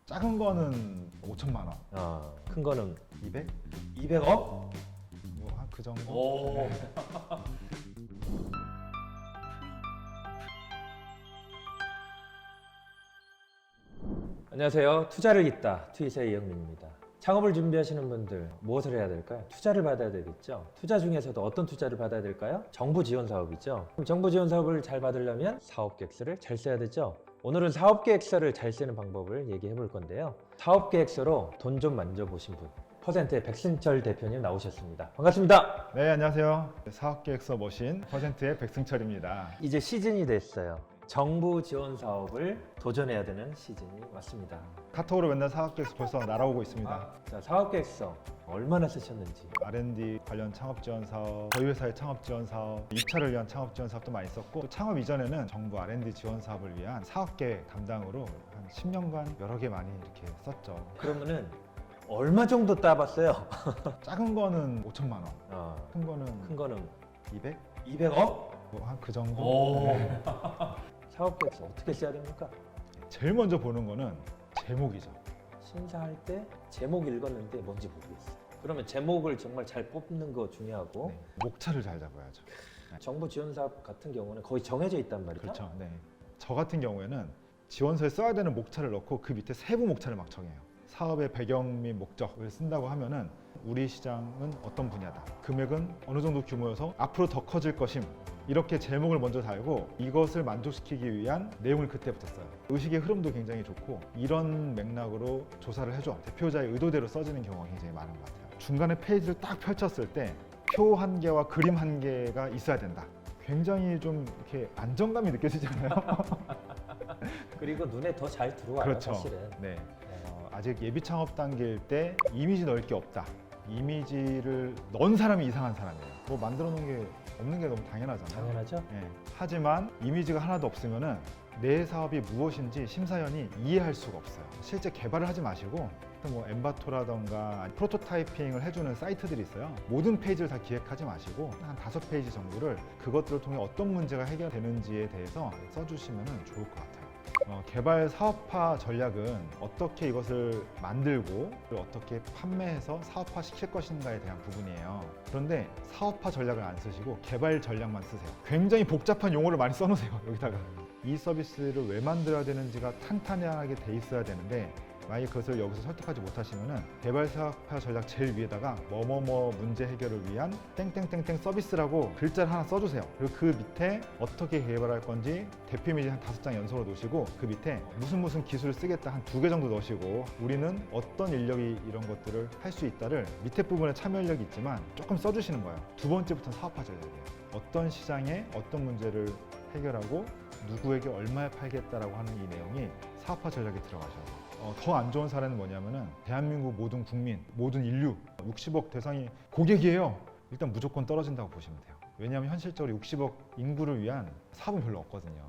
작은 거는 5천만 원. 큰 거는 200? 200억? 뭐 한 그 정도? 오. 안녕하세요. 투자를 잇다 투이사의 이영민입니다. 창업을 준비하시는 분들 무엇을 해야 될까요? 투자를 받아야 되겠죠. 투자 중에서도 어떤 투자를 받아야 될까요? 정부 지원 사업이죠. 그럼 정부 지원 사업을 잘 받으려면 사업계획서를 잘 써야 되죠. 오늘은 사업계획서를 잘 쓰는 방법을 얘기해 볼 건데요. 사업계획서로 돈 좀 만져보신 분, 퍼센트의 백승철 대표님 나오셨습니다. 반갑습니다. 네, 안녕하세요. 사업계획서 머신 퍼센트의 백승철입니다. 이제 시즌이 됐어요. 정부 지원 사업을 도전해야 되는 시즌이 왔습니다. 카톡으로 맨날 사업계획서 벌써 날아오고 있습니다. 자, 사업계획서 얼마나 쓰셨는지. R&D 관련 창업 지원 사업, 저희 회사의 창업 지원 사업, 입찰을 위한 창업 지원 사업도 많이 썼고, 또 창업 이전에는 정부 R&D 지원 사업을 위한 사업계획 담당으로 한 10년간 여러 개 많이 이렇게 썼죠. 그러면은 얼마 정도 따봤어요? 작은 거는 5천만 원, 큰 큰 거는 200? 200억? 뭐 한 그 정도? 오. 네. 사업계획서 어떻게 써야 됩니까? 제일 먼저 보는 거는 제목이죠. 심사할 때 제목 읽었는데 뭔지 모르겠어요. 그러면 제목을 정말 잘 뽑는 거 중요하고, 네. 목차를 잘 잡아야죠. 정부 지원 사업 같은 경우는 거의 정해져 있단 말이죠. 그렇죠. 네. 저 같은 경우에는 지원서에 써야 되는 목차를 넣고 그 밑에 세부 목차를 막 정해요. 사업의 배경 및 목적을 쓴다고 하면은 우리 시장은 어떤 분야다, 금액은 어느 정도 규모여서 앞으로 더 커질 것임, 이렇게 제목을 먼저 달고 이것을 만족시키기 위한 내용을 그때부터 써요. 의식의 흐름도 굉장히 좋고, 이런 맥락으로 조사를 해줘 대표자의 의도대로 써지는 경우가 굉장히 많은 것 같아요. 중간에 페이지를 딱 펼쳤을 때 표 한 개와 그림 한 개가 있어야 된다. 굉장히 좀 이렇게 안정감이 느껴지잖아요. 그리고 눈에 더 잘 들어와요. 그렇죠. 사실은. 네. 아직 예비 창업 단계일 때 이미지 넣을 게 없다. 이미지를 넣은 사람이 이상한 사람이에요. 뭐 만들어 놓은 게 없는 게 너무 당연하잖아요. 당연하죠. 예. 하지만 이미지가 하나도 없으면은 내 사업이 무엇인지 심사위원이 이해할 수가 없어요. 실제 개발을 하지 마시고, 뭐 엔바토라던가 프로토타이핑을 해주는 사이트들이 있어요. 모든 페이지를 다 기획하지 마시고 한 5페이지 정도를 그것들을 통해 어떤 문제가 해결되는지에 대해서 써주시면 좋을 것 같아요. 개발 사업화 전략은 어떻게 이것을 만들고 어떻게 판매해서 사업화 시킬 것인가에 대한 부분이에요. 그런데 사업화 전략을 안 쓰시고 개발 전략만 쓰세요. 굉장히 복잡한 용어를 많이 써놓으세요. 여기다가 이 서비스를 왜 만들어야 되는지가 탄탄하게 돼 있어야 되는데, 만약에 그것을 여기서 설득하지 못하시면은 개발 사업화 전략 제일 위에다가 뭐뭐뭐 문제 해결을 위한 땡땡땡땡 서비스라고 글자를 하나 써주세요. 그리고 그 밑에 어떻게 개발할 건지 대표 이미지 한 5장 연속으로 놓으시고, 그 밑에 무슨 기술을 쓰겠다 한 2개 정도 넣으시고, 우리는 어떤 인력이 이런 것들을 할 수 있다를 밑에 부분에 참여인력이 있지만 조금 써주시는 거예요. 두 번째부터는 사업화 전략이에요. 어떤 시장에 어떤 문제를 해결하고 누구에게 얼마에 팔겠다라고 하는 이 내용이 사업화 전략에 들어가셔야 돼요. 더 안 좋은 사례는 뭐냐면은 대한민국 모든 국민, 모든 인류 60억 대상이 고객이에요. 일단 무조건 떨어진다고 보시면 돼요. 왜냐하면 현실적으로 60억 인구를 위한 사업은 별로 없거든요.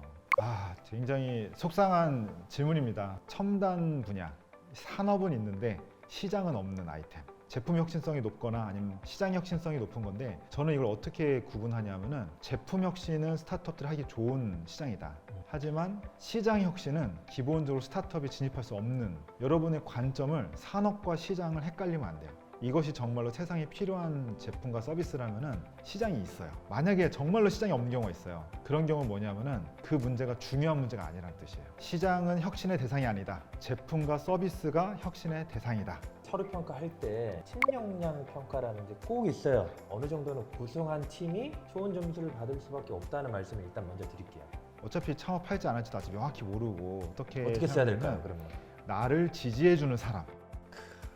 굉장히 속상한 질문입니다. 첨단 분야, 산업은 있는데 시장은 없는 아이템. 제품 혁신성이 높거나 아니면 시장 혁신성이 높은 건데, 저는 이걸 어떻게 구분하냐면은 제품 혁신은 스타트업들이 하기 좋은 시장이다. 하지만 시장 혁신은 기본적으로 스타트업이 진입할 수 없는, 여러분의 관점을 산업과 시장을 헷갈리면 안 돼요. 이것이 정말로 세상에 필요한 제품과 서비스라면은 시장이 있어요. 만약에 정말로 시장이 없는 경우가 있어요. 그런 경우는 뭐냐면은 그 문제가 중요한 문제가 아니라는 뜻이에요. 시장은 혁신의 대상이 아니다. 제품과 서비스가 혁신의 대상이다. 서류 평가할 때 팀 역량 평가라는 게 꼭 있어요. 어느 정도는 구성한 팀이 좋은 점수를 받을 수밖에 없다는 말씀을 일단 먼저 드릴게요. 어차피 창업할지 안 할지도 아직 명확히 모르고, 어떻게 써야 생각하냐면 될까요, 그러면? 나를 지지해주는 사람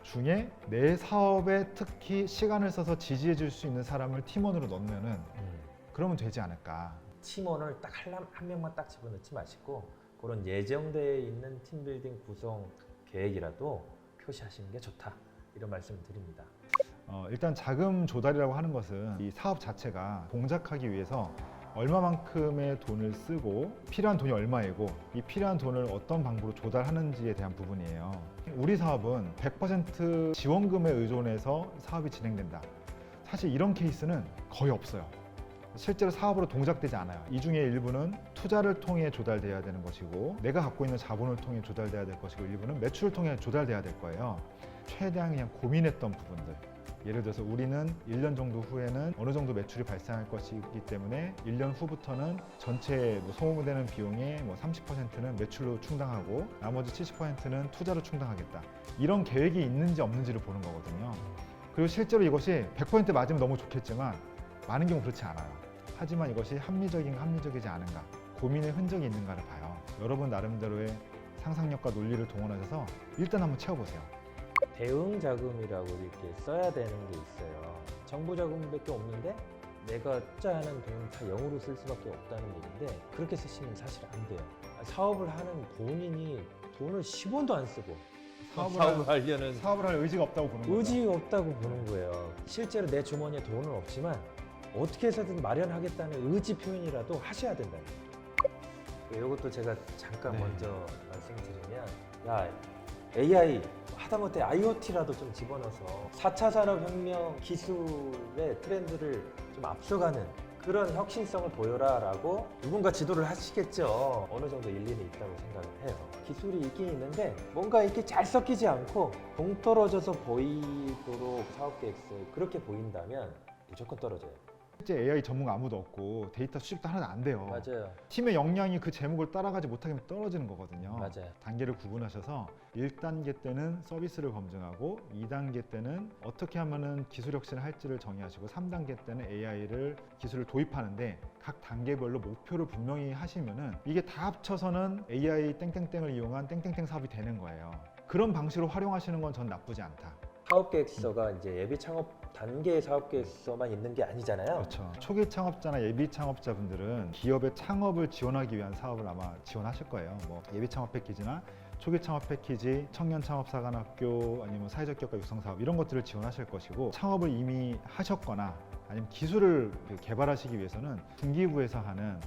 중에 내 사업에 특히 시간을 써서 지지해 줄 수 있는 사람을 팀원으로 넣으면은 그러면 되지 않을까. 팀원을 딱 한 명만 딱 집어넣지 마시고, 그런 예정되어 있는 팀빌딩 구성 계획이라도 표시하시는 게 좋다, 이런 말씀을 드립니다. 일단 자금 조달이라고 하는 것은 이 사업 자체가 동작하기 위해서 얼마만큼의 돈을 쓰고 필요한 돈이 얼마이고, 이 필요한 돈을 어떤 방법으로 조달하는지에 대한 부분이에요. 우리 사업은 100% 지원금에 의존해서 사업이 진행된다. 사실 이런 케이스는 거의 없어요. 실제로 사업으로 동작되지 않아요. 이 중에 일부는 투자를 통해 조달돼야 되는 것이고 내가 갖고 있는 자본을 통해 조달돼야 될 것이고 일부는 매출을 통해 조달돼야 될 거예요. 최대한 그냥 고민했던 부분들, 예를 들어서 우리는 1년 정도 후에는 어느 정도 매출이 발생할 것이기 때문에 1년 후부터는 전체 소모되는 비용의 30%는 매출로 충당하고 나머지 70%는 투자로 충당하겠다. 이런 계획이 있는지 없는지를 보는 거거든요. 그리고 실제로 이것이 100% 맞으면 너무 좋겠지만 많은 경우 그렇지 않아요. 하지만 이것이 합리적이지 않은가, 고민의 흔적이 있는가를 봐요. 여러분 나름대로의 상상력과 논리를 동원하셔서 일단 한번 채워보세요. 대응 자금이라고 이렇게 써야 되는 게 있어요. 정부 자금밖에 없는데 내가 투자하는 돈 다 0으로 쓸 수밖에 없다는 얘기인데 그렇게 쓰시면 사실 안 돼요. 사업을 하는 본인이 돈을 10원도 안 쓰고 사업을 하려는 사업을 할 의지가 없다고 보는 거죠. 의지가 없다고 보는 거예요. 실제로 내 주머니에 돈은 없지만 어떻게 해서든 마련하겠다는 의지 표현이라도 하셔야 된다. 이것도 제가 잠깐 네. 먼저 말씀드리면, 야 AI 하다못해 IoT라도 좀 집어넣어서 4차 산업혁명 기술의 트렌드를 좀 앞서가는 그런 혁신성을 보여라라고 누군가 지도를 하시겠죠. 어느 정도 일리는 있다고 생각을 해요. 기술이 있긴 있는데 뭔가 이렇게 잘 섞이지 않고 동떨어져서 보이도록 사업 계획서에 그렇게 보인다면 무조건 떨어져요. 실제 AI 전문가 아무도 없고 데이터 수집도 하나도 안 돼요. 맞아요. 팀의 역량이 그 제목을 따라가지 못하게 하면 떨어지는 거거든요. 맞아요. 단계를 구분하셔서 1단계 때는 서비스를 검증하고 2단계 때는 어떻게 하면은 기술 혁신을 할지를 정의하시고 3단계 때는 AI를 기술을 도입하는데 각 단계별로 목표를 분명히 하시면은 이게 다 합쳐서는 AI 땡땡땡을 이용한 땡땡땡 사업이 되는 거예요. 그런 방식으로 활용하시는 건 전 나쁘지 않다. 사업 계획서가 이제 예비 창업 단계의 사업 계획서만 있는 게 아니잖아요. 그렇죠. 초기 창업자나 예비 창업자분들은 기업의 창업을 지원하기 위한 사업을 아마 지원하실 거예요. 예비 창업 패키지나 초기 창업 패키지, 청년 창업 사관학교 아니면 사회적 기업가 육성 사업 이런 것들을 지원하실 것이고 창업을 이미 하셨거나 아니면 기술을 개발하시기 위해서는 중기부에서 하는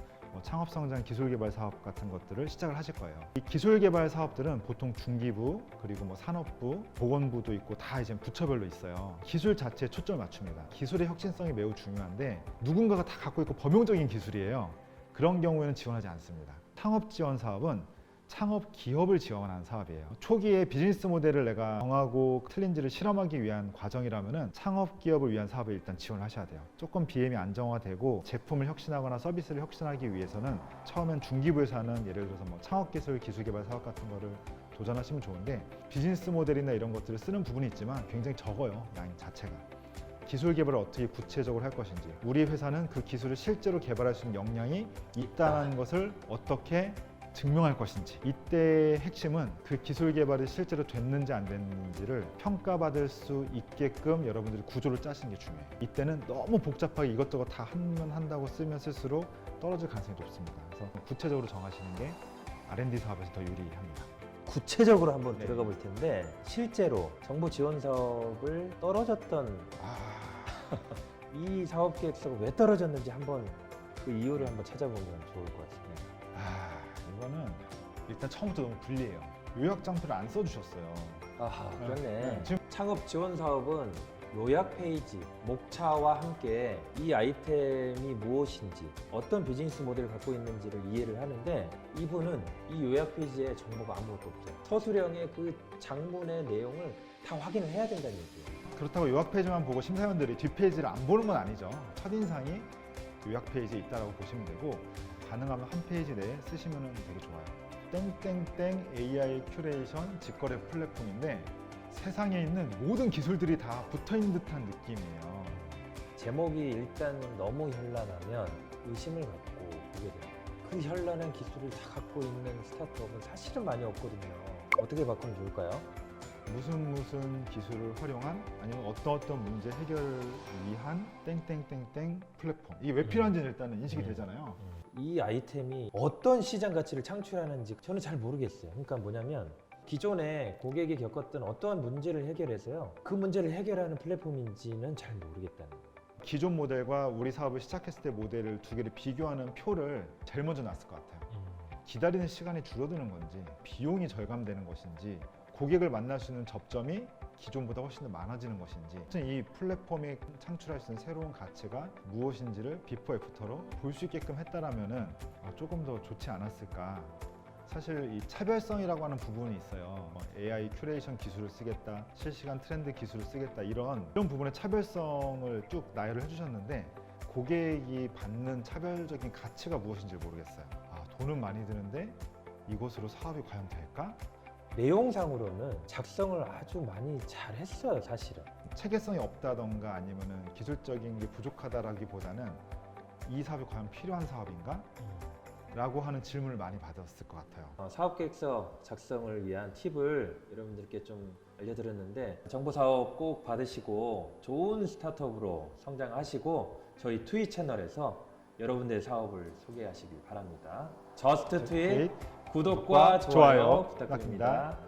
창업성장 기술개발 사업 같은 것들을 시작을 하실 거예요. 이 기술개발 사업들은 보통 중기부 그리고 산업부, 보건부도 있고 다 이제 부처별로 있어요. 기술 자체에 초점을 맞춥니다. 기술의 혁신성이 매우 중요한데 누군가가 다 갖고 있고 범용적인 기술이에요. 그런 경우에는 지원하지 않습니다. 창업 지원 사업은 창업 기업을 지원하는 사업이에요. 초기에 비즈니스 모델을 내가 정하고 틀린지를 실험하기 위한 과정이라면은 창업 기업을 위한 사업에 일단 지원을 하셔야 돼요. 조금 BM이 안정화되고 제품을 혁신하거나 서비스를 혁신하기 위해서는 처음엔 중기부에서 하는 예를 들어서 창업 기술 기술 개발 사업 같은 거를 도전하시면 좋은데 비즈니스 모델이나 이런 것들을 쓰는 부분이 있지만 굉장히 적어요. 양 자체가. 기술 개발을 어떻게 구체적으로 할 것인지 우리 회사는 그 기술을 실제로 개발할 수 있는 역량이 있다는 것을 어떻게 증명할 것인지 이때의 핵심은 그 기술 개발이 실제로 됐는지 안 됐는지를 평가받을 수 있게끔 여러분들이 구조를 짜시는 게 중요해요. 이때는 너무 복잡하게 이것저것 다 하면 한다고 쓰면 쓸수록 떨어질 가능성이 높습니다. 그래서 구체적으로 정하시는 게 R&D 사업에서 더 유리합니다. 구체적으로 한번 네. 들어가 볼 텐데 실제로 정부 지원 사업을 떨어졌던 이 사업 계획서가 왜 떨어졌는지 한번 그 이유를 한번 찾아보면 좋을 것 같습니다. 이거는 일단 처음부터 너무 불리해요. 요약 장표를 안 써주셨어요. 아하, 그렇네. 네. 지금 창업 지원 사업은 요약 페이지, 목차와 함께 이 아이템이 무엇인지, 어떤 비즈니스 모델을 갖고 있는지를 이해를 하는데 이분은 이 요약 페이지에 정보가 아무것도 없어요. 서술형의 그 장문의 내용을 다 확인을 해야 된다는 얘기예요. 그렇다고 요약 페이지만 보고 심사위원들이 뒷페이지를 안 보는 건 아니죠. 첫인상이 요약 페이지에 있다고 보시면 되고 가능하면 한 페이지 내에 쓰시면 되게 좋아요. 땡땡땡 AI 큐레이션 직거래 플랫폼인데 세상에 있는 모든 기술들이 다 붙어있는 듯한 느낌이에요. 제목이 일단 너무 현란하면 의심을 갖고 보게 돼요. 그 현란한 기술을 다 갖고 있는 스타트업은 사실은 많이 없거든요. 어떻게 바꾸면 좋을까요? 무슨 기술을 활용한 아니면 어떤 문제 해결을 위한 땡땡땡땡 플랫폼. 이게 왜 필요한지는 일단은 인식이 되잖아요. 이 아이템이 어떤 시장 가치를 창출하는지 저는 잘 모르겠어요. 그러니까 뭐냐면 기존에 고객이 겪었던 어떠한 문제를 해결해서요. 그 문제를 해결하는 플랫폼인지는 잘 모르겠다는 거예요. 기존 모델과 우리 사업을 시작했을 때 모델을 두 개를 비교하는 표를 제일 먼저 놨을 것 같아요. 기다리는 시간이 줄어드는 건지 비용이 절감되는 것인지 고객을 만날 수 있는 접점이 기존보다 훨씬 더 많아지는 것인지, 이 플랫폼이 창출할 수 있는 새로운 가치가 무엇인지를 비포 애프터로 볼 수 있게끔 했다라면은 조금 더 좋지 않았을까. 사실 이 차별성이라고 하는 부분이 있어요. AI 큐레이션 기술을 쓰겠다, 실시간 트렌드 기술을 쓰겠다, 이런 부분의 차별성을 쭉 나열을 해주셨는데, 고객이 받는 차별적인 가치가 무엇인지 모르겠어요. 돈은 많이 드는데 이것으로 사업이 과연 될까? 내용상으로는 작성을 아주 많이 잘 했어요, 사실은. 체계성이 없다던가 아니면은 기술적인 게 부족하다라기보다는 이 사업이 과연 필요한 사업인가? 라고 하는 질문을 많이 받았을 것 같아요. 사업계획서 작성을 위한 팁을 여러분들께 좀 알려드렸는데, 정보사업 꼭 받으시고 좋은 스타트업으로 성장하시고 저희 트윗 채널에서 여러분들의 사업을 소개하시길 바랍니다. 저스트 트윗 구독과 좋아요 부탁드립니다.